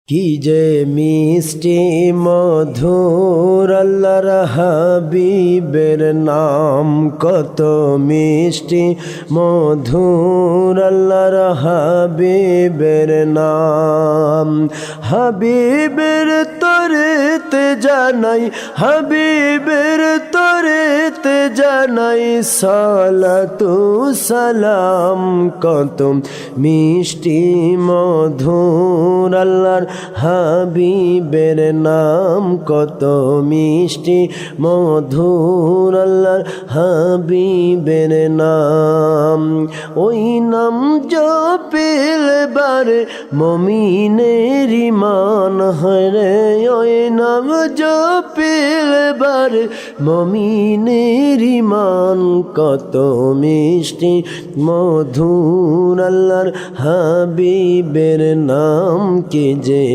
কি যে মিষ্টি মধুর আল্লাহর হাবিবের নাম, কত মিষ্টি মধুর আল্লাহর হাবিবের নাম। হাবিবের তরেতে জানাই, হাবিবের তরেতে জানাই সালাতু সালাম, কত মিষ্টি মধুর আল্লাহর হাবিবের নাম, কত মিষ্টি মধুর আল্লাহর হাবিবের নাম। ওই নাম জপিলে বারে মুমিনের ঈমান হয় রে, ওই নাম জপিলে বারে মুমিনের ঈমান, কত মিষ্টি মধুর আল্লাহর হাবিবের নাম, কে যে